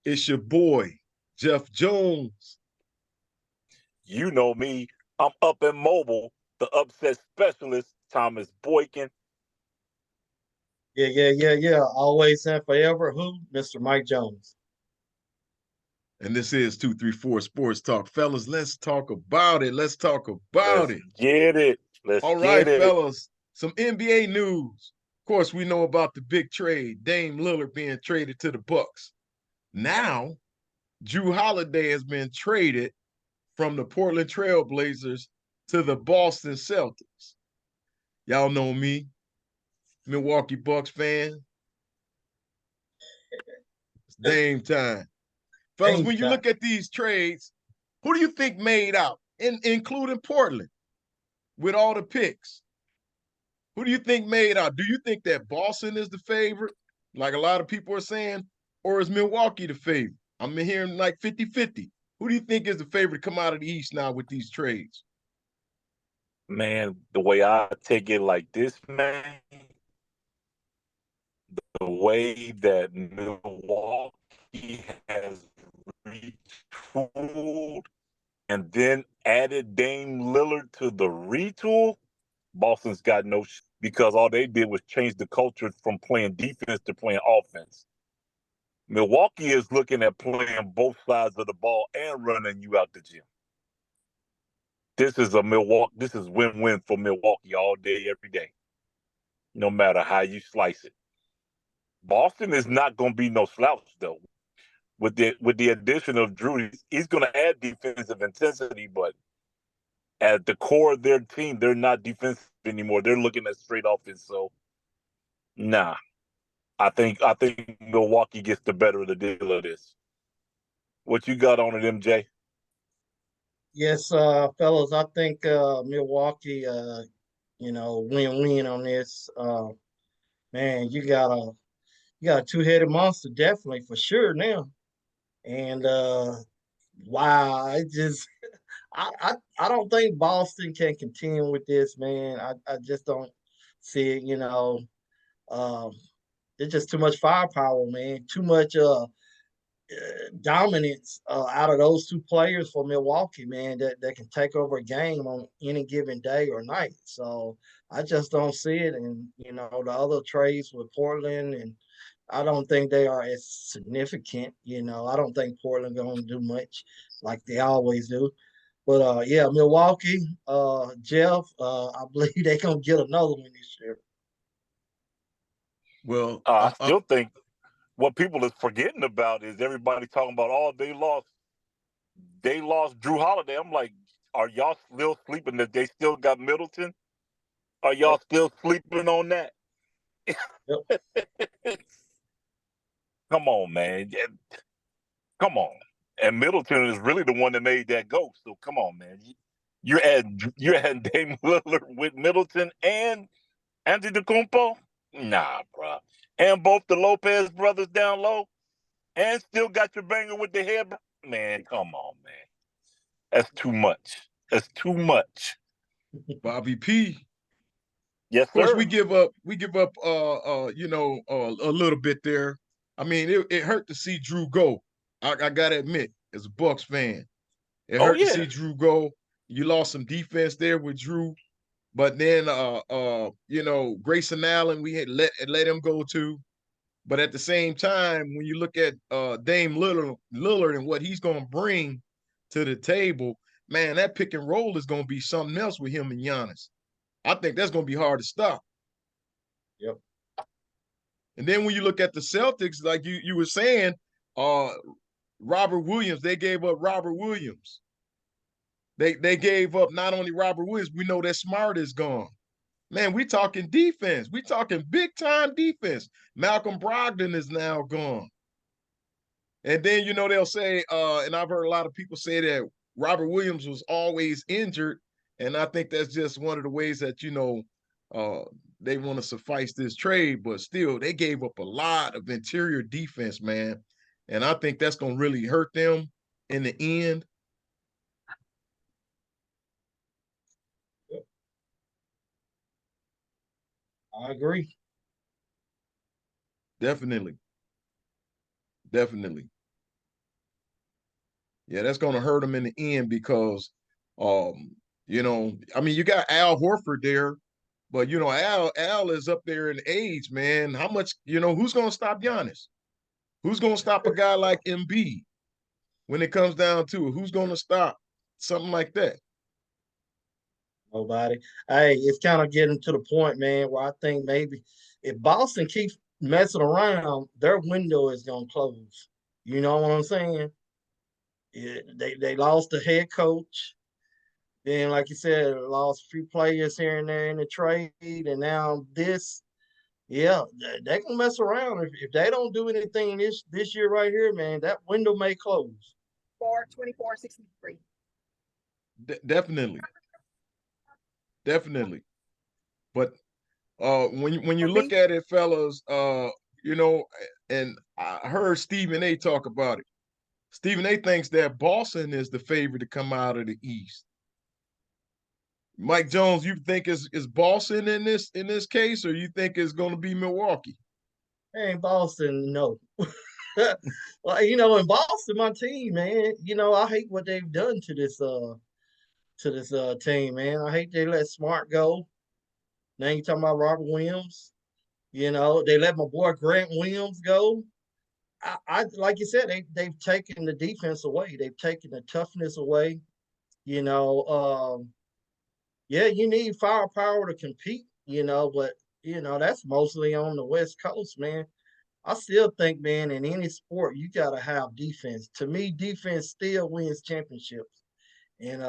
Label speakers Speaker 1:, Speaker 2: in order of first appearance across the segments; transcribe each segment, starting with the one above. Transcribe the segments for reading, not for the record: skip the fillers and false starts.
Speaker 1: It's your boy, Jeff Jones.
Speaker 2: You know me. I'm up and mobile, the upset specialist, Thomas Boykin.
Speaker 3: Yeah. Always and forever. Who? Mr. Mike Jones.
Speaker 1: And this is 234 Sports Talk. Fellas, let's talk about it. Let's talk about
Speaker 2: Let's
Speaker 1: it.
Speaker 2: get it. Let's
Speaker 1: All
Speaker 2: get
Speaker 1: right,
Speaker 2: it.
Speaker 1: fellas. Some NBA news. Of course, we know about the big trade, Dame Lillard being traded to the Bucks. Now, Jrue Holiday has been traded from the Portland Trail Blazers to the Boston Celtics. Y'all know me, Milwaukee Bucks fan. It's Dame time. Fellas,
Speaker 3: Dame
Speaker 1: when you
Speaker 3: time.
Speaker 1: look at these trades, who do you think made out, including Portland, with all the picks? Who do you think made out? Do you think that Boston is the favorite, like a lot of people are saying, or is Milwaukee the favorite? I'm hearing like 50-50. Who do you think is the favorite to come out of the East now with these trades?
Speaker 2: Man, the way I take it like this, man, the way that Milwaukee has retooled and then added Dame Lillard to the retool, Boston's got no because all they did was change the culture from playing defense to playing offense. Milwaukee is looking at playing both sides of the ball and running you out the gym. This is win-win for Milwaukee all day, every day, no matter how you slice it. Boston is not going to be no slouch though. With the addition of Jrue, he's going to add defensive intensity, but at the core of their team, they're not defensive anymore. They're looking at straight offense. So, nah, I think Milwaukee gets the better of the deal of this. What you got on it, MJ?
Speaker 3: Yes, fellas, I think Milwaukee, win-win on this. Man, you got a two-headed monster, definitely for sure now. And wow, I just I don't think Boston can continue with this, man. I just don't see it, Um, it's just too much firepower, man. Too much dominance out of those two players for Milwaukee, man, that can take over a game on any given day or night. So I just don't see it. And, the other trades with Portland, and I don't think they are as significant. I don't think Portland going to do much like they always do. But yeah, Milwaukee, Jeff, I believe they're going to get another one this year.
Speaker 1: Well,
Speaker 2: I still think what people is forgetting about is everybody talking about, oh, they lost Jrue Holiday. I'm like, are y'all still sleeping that they still got Middleton? Are
Speaker 3: Yep,
Speaker 2: y'all still sleeping on that?
Speaker 3: yep.
Speaker 2: Come on, man. Come on. And Middleton is really the one that made that go. So come on, man. You're at Dame Lillard with Middleton and Antetokounmpo? Nah, bro. And both the Lopez brothers down low, and still got your banger with the head. Man, come on, man. That's too much. That's too much.
Speaker 1: Bobby P.
Speaker 2: Yes,
Speaker 1: Of course,
Speaker 2: sir.
Speaker 1: we give up a little bit there. I mean, it hurt to see Jrue go. I gotta admit, as a Bucks fan, it
Speaker 2: Oh
Speaker 1: hurt to
Speaker 2: yeah.
Speaker 1: see Jrue go. You lost some defense there with Jrue, but then Grayson Allen, we had let him go too. But at the same time, when you look at Dame Lillard and what he's going to bring to the table, man, that pick and roll is going to be something else with him and Giannis. I think that's going to be hard to stop.
Speaker 3: Yep.
Speaker 1: And then when you look at the Celtics, like you were saying, uh, Robert Williams, they gave up Robert Williams. They gave up not only Robert Williams, we know that Smart is gone. Man, we talking defense. We talking big time defense. Malcolm Brogdon is now gone. And then they'll say, and I've heard a lot of people say that Robert Williams was always injured, and I think that's just one of the ways that they want to suffice this trade. But still, they gave up a lot of interior defense, man, and I think that's going to really hurt them in the end.
Speaker 3: I agree.
Speaker 1: Definitely. Yeah, that's going to hurt them in the end because, you know, I mean, you got Al Horford there, but you know, Al is up there in age, man. How much, you know, who's going to stop Giannis? Who's going to stop a guy like Embiid when it comes down to it? Who's going to stop something like that?
Speaker 3: Nobody. Hey, it's kind of getting to the point, man, where I think maybe if Boston keeps messing around, their window is gonna close. You know what I'm saying? Yeah, they lost the head coach. Then, like you said, lost a few players here and there in the trade, and now this. Yeah, they gonna mess around if they don't do anything this year right here, man. That window may close.
Speaker 4: 4/24/63.
Speaker 1: Definitely, definitely. But when you
Speaker 4: For
Speaker 1: look
Speaker 4: me,
Speaker 1: at it, fellas, you know, and I heard Stephen A. talk about it. Stephen A. thinks that Boston is the favorite to come out of the East. Mike Jones, you think is Boston in this case, or you think it's going to be Milwaukee?
Speaker 3: Hey, Boston, no. Well, in Boston, my team, man, I hate what they've done to this team, man. I hate they let Smart go. Now you talking about Robert Williams. They let my boy Grant Williams go. I like you said, they've taken the defense away. They've taken the toughness away. You know, yeah, you need firepower to compete, but that's mostly on the West Coast, man. I still think, man, in any sport, you gotta have defense. To me, defense still wins championships. And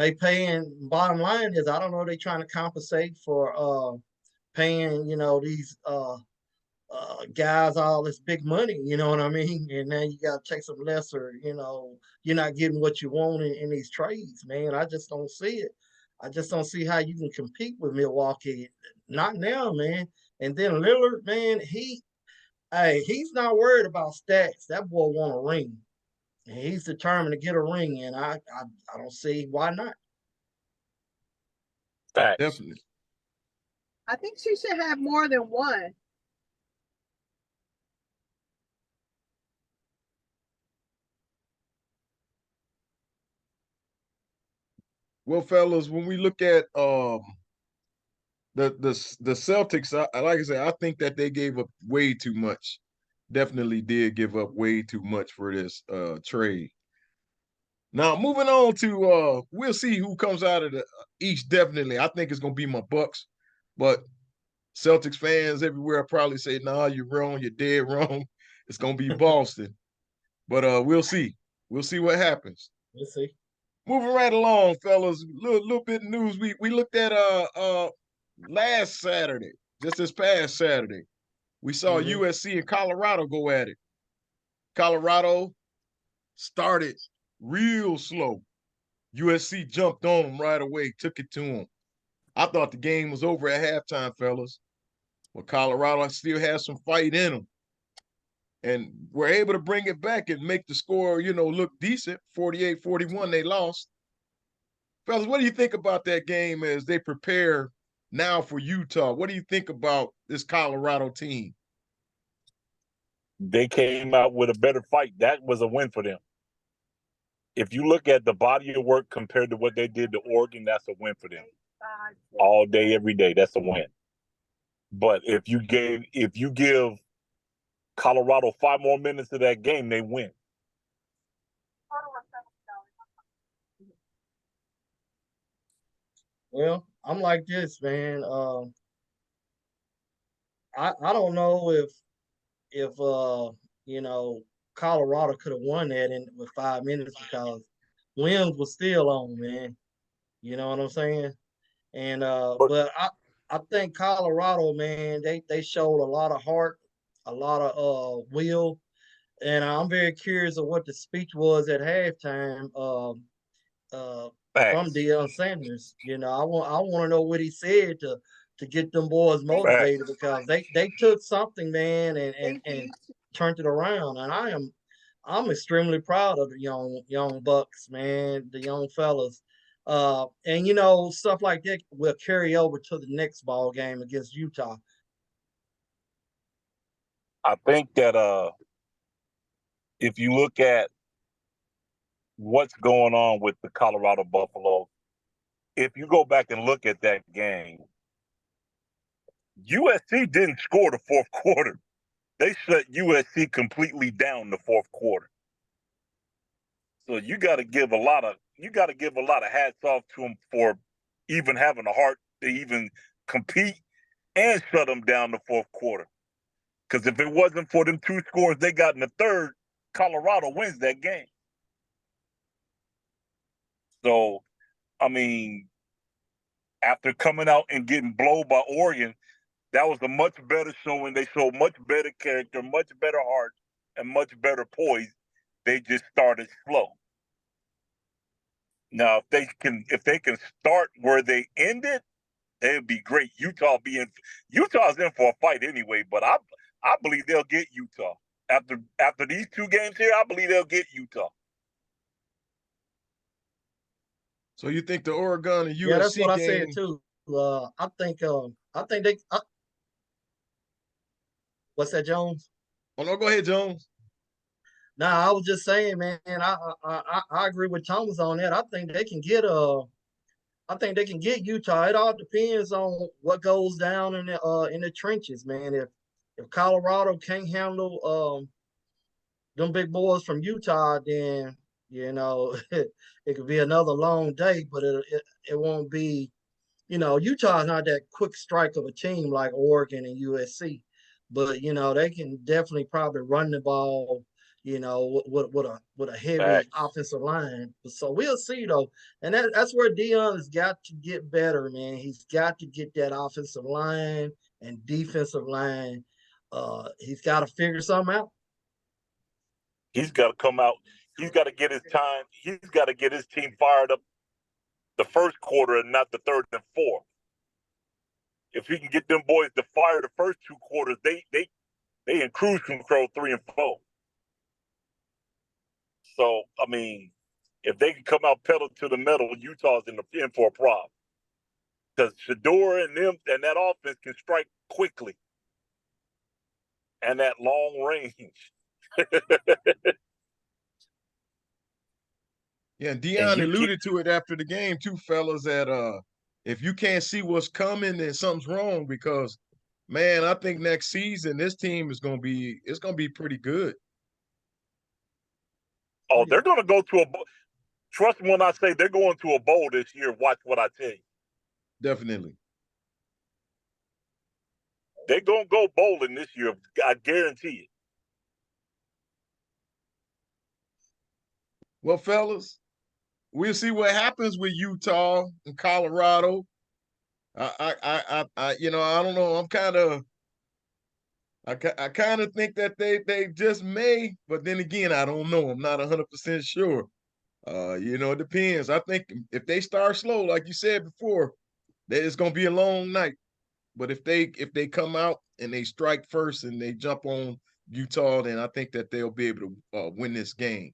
Speaker 3: they paying. Bottom line is, I don't know, they trying to compensate for paying, these guys all this big money. You know what I mean? And now you got to take some lesser. You're not getting what you want in these trades, man. I just don't see it. I just don't see how you can compete with Milwaukee. Not now, man. And then Lillard, man, he's not worried about stats. That boy want a ring. And he's determined to get a ring, and I don't see why not.
Speaker 2: Facts.
Speaker 1: Definitely.
Speaker 4: I think she should have more than one.
Speaker 1: Well, fellas, when we look at the Celtics, like I said, I think that they gave up way too much. Definitely did give up way too much for this trade. Now, moving on to we'll see who comes out of the East. Definitely, I think it's gonna be my Bucks, but Celtics fans everywhere probably say, "Nah, you're wrong. You're dead wrong. It's gonna be Boston." But we'll see. We'll see what happens.
Speaker 3: We'll see.
Speaker 1: Moving right along, fellas. Little bit of news. We looked at last Saturday, just this past Saturday. We saw
Speaker 3: Mm-hmm.
Speaker 1: USC and Colorado go at it. Colorado started real slow. USC jumped on them right away, took it to them. I thought the game was over at halftime, fellas. But Colorado still has some fight in them. And were able to bring it back and make the score, look decent. 48-41, they lost. Fellas, what do you think about that game as they prepare now for Utah? What do you think about this Colorado team?
Speaker 2: They came out with a better fight. That was a win for them. If you look at the body of work compared to what they did to Oregon, that's a win for them. All day, every day, that's a win. But if you give Colorado 5 more minutes of that game, they win.
Speaker 3: Well, I'm like this, man. I don't know if Colorado could have won that in with 5 minutes because Williams was still on, man. You know what I'm saying? And
Speaker 2: But
Speaker 3: but I think Colorado, man, they showed a lot of heart, a lot of will, and I'm very curious of what the speech was at halftime. From
Speaker 2: facts,
Speaker 3: Deion Sanders. I want to know what he said to get them boys motivated
Speaker 2: facts.
Speaker 3: because they took something, man, and and
Speaker 4: Thank
Speaker 3: and
Speaker 4: you.
Speaker 3: turned it around. And I'm extremely proud of the young bucks, man, the young fellas. And stuff like that will carry over to the next ball game against Utah.
Speaker 2: I think that if you look at what's going on with the Colorado Buffalo, if you go back and look at that game, USC didn't score the fourth quarter. They shut USC completely down the fourth quarter. So you got to give a lot of hats off to them for even having a heart to even compete and shut them down the fourth quarter. Because if it wasn't for them 2 scores they got in the third, Colorado wins that game. So, I mean, after coming out and getting blown by Oregon, that was a much better showing. They showed much better character, much better heart, and much better poise. They just started slow. Now, if they can start where they ended, it'd be great. Utah's in for a fight anyway, but I believe they'll get Utah. After these 2 games here, I believe they'll get Utah.
Speaker 1: So you think the Oregon and USC
Speaker 3: Yeah, that's what I
Speaker 1: game?
Speaker 3: said too. I think they. What's that, Jones?
Speaker 1: Oh no, go ahead, Jones.
Speaker 3: Nah, I was just saying, man. I agree with Thomas on that. I think they can get Utah. It all depends on what goes down in the trenches, man. If Colorado can't handle them big boys from Utah, then it could be another long day, but it won't be. Utah's not that quick strike of a team like Oregon and USC, but they can definitely probably run the ball. With a heavy
Speaker 2: Facts.
Speaker 3: offensive line. So we'll see though, and that's where Dion has got to get better, man. He's got to get that offensive line and defensive line. He's got to figure something out.
Speaker 2: He's got to come out. He's got to get his time. He's got to get his team fired up the first quarter and not the third and fourth. If he can get them boys to fire the first 2 quarters, they in cruise control 3 and 4. So, I mean, if they can come out pedal to the metal, Utah's in for a problem. Because Shador and them and that offense can strike quickly. And that long range.
Speaker 1: Yeah, Dion alluded to it after the game too, fellas, that if you can't see what's coming, then something's wrong because, man, I think next season this team is gonna be pretty good.
Speaker 2: Oh, they're gonna go to a trust me when I say they're going to a bowl this year. Watch what I tell you.
Speaker 1: Definitely.
Speaker 2: They're gonna go bowling this year. I guarantee it.
Speaker 1: Well, fellas, we'll see what happens with Utah and Colorado. I don't know. I kind of think that they just may, but then again, I don't know. I'm not 100% sure. It depends. I think if they start slow, like you said before, that it's gonna be a long night. But if they come out and they strike first and they jump on Utah, then I think that they'll be able to win this game.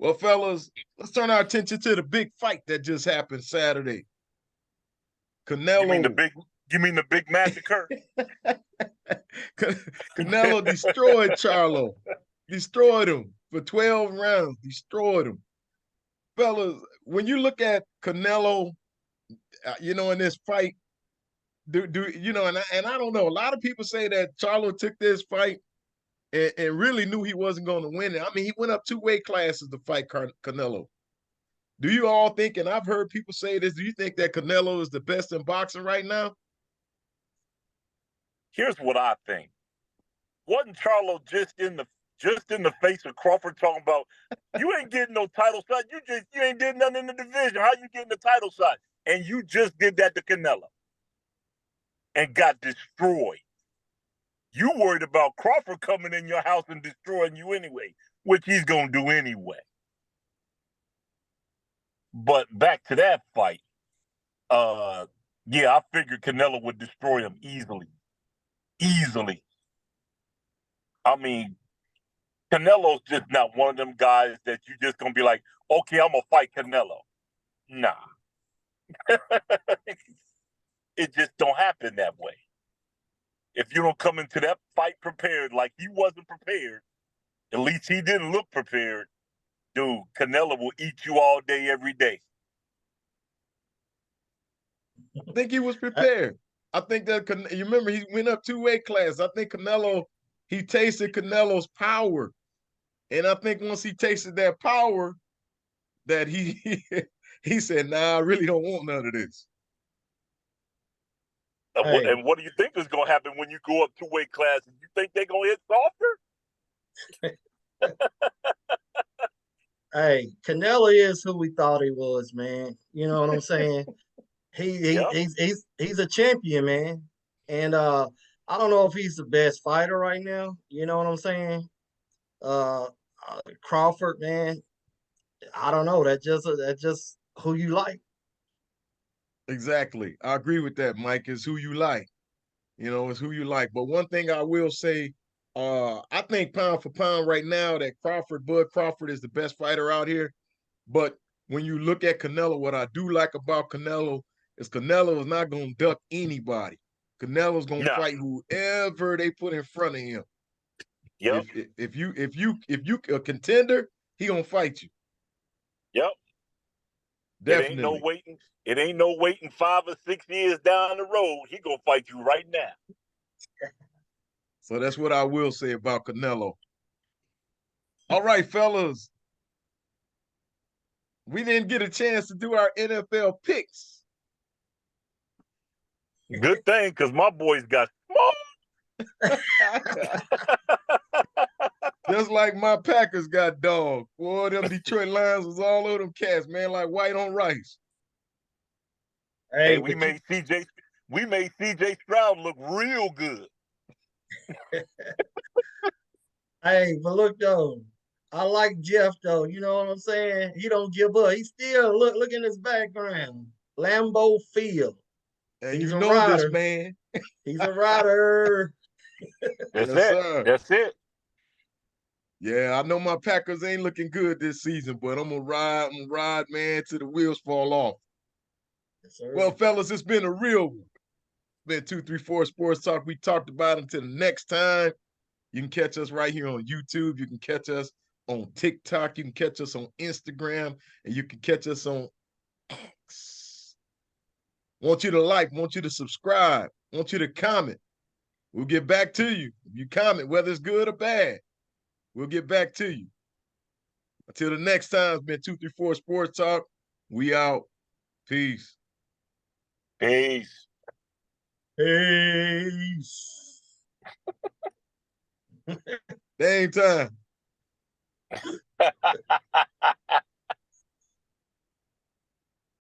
Speaker 1: Well, fellas, let's turn our attention to the big fight that just happened Saturday. Canelo.
Speaker 2: You mean the big massacre?
Speaker 1: Canelo destroyed Charlo. Destroyed him for 12 rounds. Destroyed him. Fellas, when you look at Canelo, in this fight, and I don't know. A lot of people say that Charlo took this fight and really knew he wasn't going to win it. I mean, he went up 2 weight classes to fight Canelo. Do you all think, and I've heard people say this, do you think that Canelo is the best in boxing right now?
Speaker 2: Here's what I think. Wasn't Charlo just in the face of Crawford talking about you ain't getting no title shot, you ain't did nothing in the division. How you getting the title shot? And you just did that to Canelo and got destroyed. You worried about Crawford coming in your house and destroying you anyway, which he's gonna do anyway. But back to that fight, I figured Canelo would destroy him easily. Easily. I mean, Canelo's just not one of them guys that you just gonna be like, okay, I'm gonna fight Canelo. Nah. It just don't happen that way. If you don't come into that fight prepared like he wasn't prepared, At least he didn't look prepared. Dude, Canelo will eat you all day, every day.
Speaker 1: I think he was prepared. I think that you remember he went up 2 weight classes. I think he tasted Canelo's power, and I think once he tasted that power, that he he said, "Nah, I really don't want none of this."
Speaker 3: Hey,
Speaker 2: And what do you think is going to happen when you go up 2 weight classes? You think they're going to hit softer?
Speaker 3: hey, Canelo is who we thought he was, man. You know what I'm saying?
Speaker 2: Yep.
Speaker 3: He's a champion, man. And I don't know if he's the best fighter right now. You know what I'm saying? Uh, Crawford, man. I don't know. That's just who you like.
Speaker 1: Exactly. I agree with that, Mike. Is who you like. You know, it's who you like. But one thing I will say, I think pound for pound right now that Bud Crawford is the best fighter out here. But when you look at Canelo, what I do like about Canelo is not going to duck anybody. Canelo's going to fight whoever they put in front of him.
Speaker 2: Yep.
Speaker 1: If you a contender, he going to fight you.
Speaker 2: Yep.
Speaker 1: Definitely.
Speaker 2: It ain't no waiting 5 or 6 years down the road. He gonna fight you right now.
Speaker 1: So that's what I will say about Canelo. All right, fellas. We didn't get a chance to do our NFL picks.
Speaker 2: Good thing, because my boys got smoked.
Speaker 1: Just like my Packers got dogged. Boy, them Detroit Lions was all over them cats, man, like white on rice.
Speaker 2: Hey, we made CJ Stroud look real good.
Speaker 3: Hey, but look though, I like Jeff though. You know what I'm saying? He don't give up. He still look in his background. Lambeau Field.
Speaker 1: And
Speaker 3: He's
Speaker 1: you
Speaker 3: a
Speaker 1: know
Speaker 3: rider.
Speaker 1: this, man.
Speaker 3: He's a rider.
Speaker 2: That's
Speaker 1: Yes,
Speaker 2: it.
Speaker 1: sir.
Speaker 2: That's it.
Speaker 1: Yeah, I know my Packers ain't looking good this season, but I'm gonna ride, man, till the wheels fall off.
Speaker 3: Yes, sir.
Speaker 1: Well, fellas, it's been a real one. Been 234 Sports Talk. We talked about it. Until the next time. You can catch us right here on YouTube. You can catch us on TikTok. You can catch us on Instagram. And you can catch us on X. Want you to like, want you to subscribe, want you to comment. We'll get back to you. If you comment, whether it's good or bad, we'll get back to you. Until the next time, it's been 234 Sports Talk. We out. Peace.
Speaker 2: Peace.
Speaker 3: Peace.
Speaker 1: Same time.